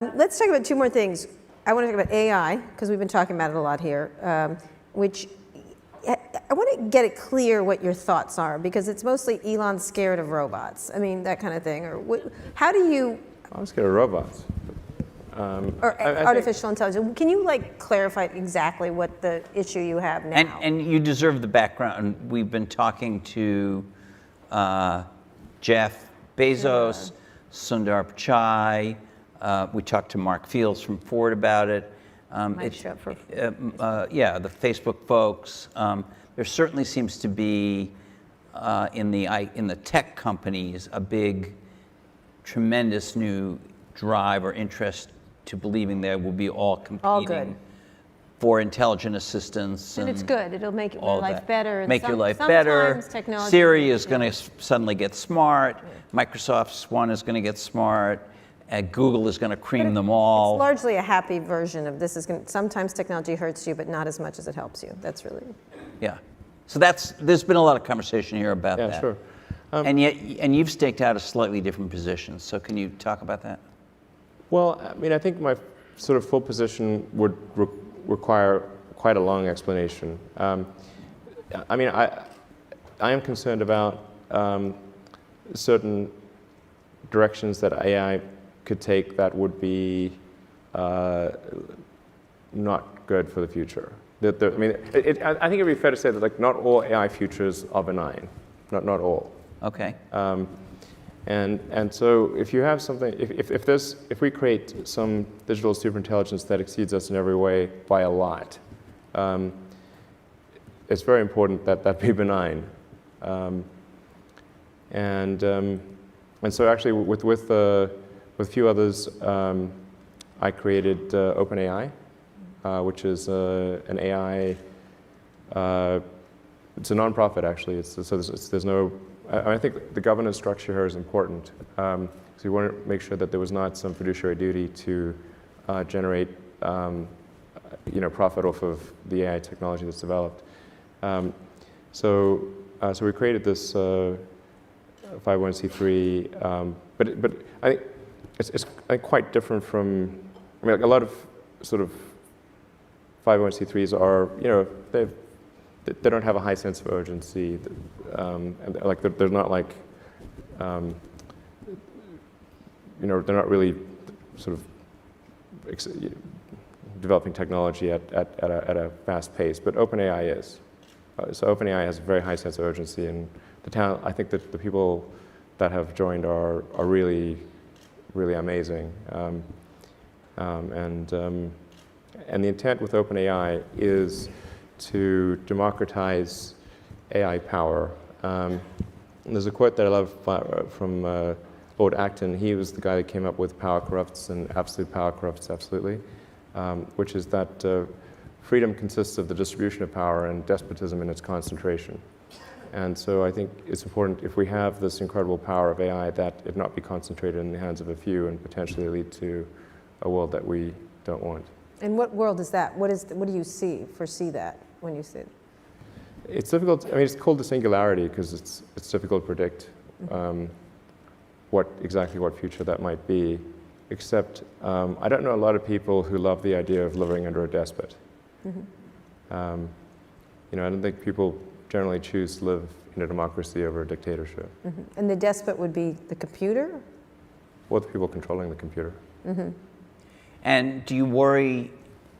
Let's talk about two more things. I want to talk about AI, because we've been talking about it a lot here, which I want to get it clear what your thoughts are, because it's mostly Elon's scared of robots. I mean, that kind of thing. Or how do you... I'm scared of robots. Or artificial intelligence. Can you clarify exactly what the issue you have now? And you deserve the background. We've been talking to Jeff Bezos, Sundar Pichai. We talked to Mark Fields from Ford about it. Yeah, the Facebook folks. There certainly seems to be in the tech companies a big, tremendous new drive or interest to believing they will be all competing for intelligent assistance. And it's good. It'll make your life better. Make your life better. Technology Siri is going to suddenly get smart. Microsoft's one is going to get smart. Google is going to cream them all. It's largely a happy version of this. Sometimes technology hurts you, but not as much as it helps you. That's really... Yeah. So there's been a lot of conversation here about that. Yeah, sure. And you've staked out a slightly different position. So can you talk about that? Well, I mean, I think my sort of full position would require quite a long explanation. I mean, I am concerned about certain directions that AI could take that would be not good for the future. I mean, I think it would be fair to say that not all AI futures are benign, not all. Okay. And so if you have something, if we create some digital superintelligence that exceeds us in every way by a lot, it's very important that that be benign. And so actually with a few others, I created OpenAI, which is an AI. It's a nonprofit actually. There's no. I think the governance structure here is important. So we want to make sure that there was not some fiduciary duty to generate profit off of the AI technology that's developed. So we created this 501c3, but I think it's quite different from. I mean, a lot of sort of 501c3s are they don't have a high sense of urgency, and they're not they're not really sort of developing technology at a fast pace. But OpenAI is. So OpenAI has a very high sense of urgency, and I think that the people that have joined are really, really amazing. And the intent with OpenAI is to democratize AI power. There's a quote that I love from Lord Acton. He was the guy that came up with power corrupts and absolute power corrupts absolutely, which is that freedom consists of the distribution of power and despotism in its concentration. And so I think it's important, if we have this incredible power of AI, that it not be concentrated in the hands of a few and potentially lead to a world that we don't want. And what world is that? What do you foresee that when you see it? It's difficult. I mean, it's called the singularity because it's difficult to predict exactly what future that might be. Except I don't know a lot of people who love the idea of living under a despot. I don't think people generally choose to live in a democracy over a dictatorship. And the despot would be the computer? Or the people controlling the computer. And do you worry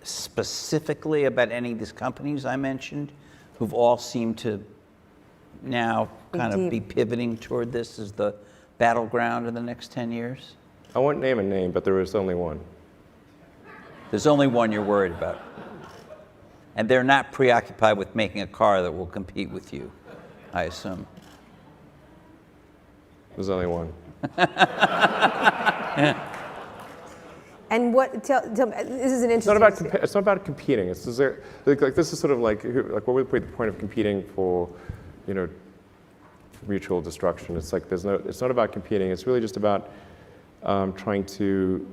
specifically about any of these companies I mentioned, who've all seemed to now kind of be pivoting toward this as the battleground in the next 10 years? I won't name a name, but there is only one. There's only one you're worried about. And they're not preoccupied with making a car that will compete with you, I assume. There's only one. And tell me, this is an interesting... It's not about competing. This is sort of like what would be the point of competing for, mutual destruction? It's like it's not about competing. It's really just about trying to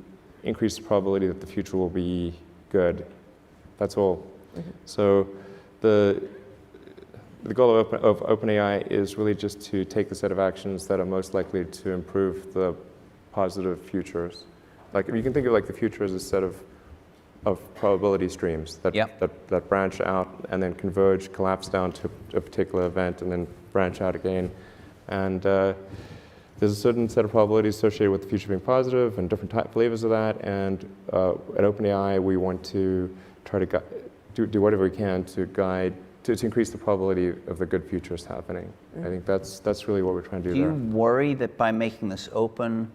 increase the probability that the future will be good. That's all. So the goal of OpenAI is really just to take the set of actions that are most likely to improve the positive futures like you can think of like the future as a set of probability streams that, Yep. that branch out and then converge, collapse down to a particular event, and then branch out again. And there's a certain set of probabilities associated with the future being positive and different flavors of that. And at OpenAI, we want to try to do whatever we can to guide, to increase the probability of the good futures happening. I think that's really what we're trying to do Do there. you worry that by making this open,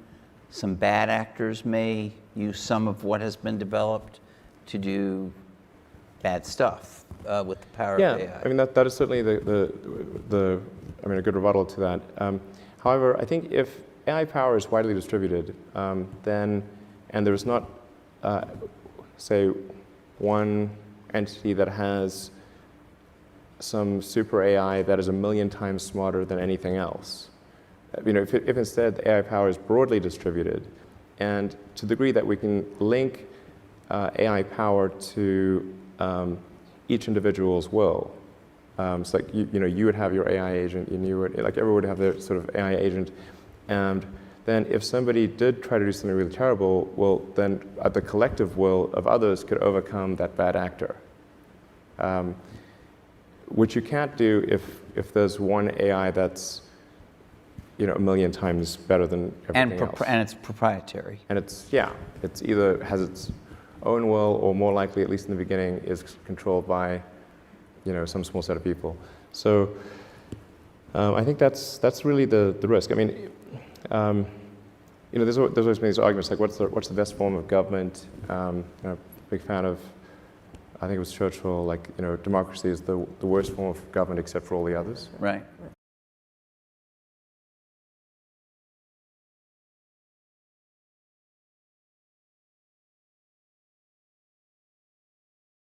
some bad actors may use some of what has been developed to do bad stuff with the power of AI? Yeah, I mean, that is certainly I mean, a good rebuttal to that. However, I think if AI power is widely distributed, then, and there's not, say, one entity that has some super AI that is 1,000,000 times smarter than anything else. You know, if instead the AI power is broadly distributed, and to the degree that we can link AI power to each individual's will. So like you know, you would have your AI agent, and you would, like everyone would have their sort of AI agent, and then if somebody did try to do something really terrible, well, then the collective will of others could overcome that bad actor. Which you can't do if there's one AI that's, you know, 1,000,000 times better than everything else. And it's proprietary. And it's either has its own will, or more likely, at least in the beginning, is controlled by, you know, some small set of people. So I think that's really the risk. I mean, you know, there's always been these arguments like, what's the best form of government? I'm a big fan of, I think it was Churchill, like, you know, democracy is the worst form of government except for all the others. Right.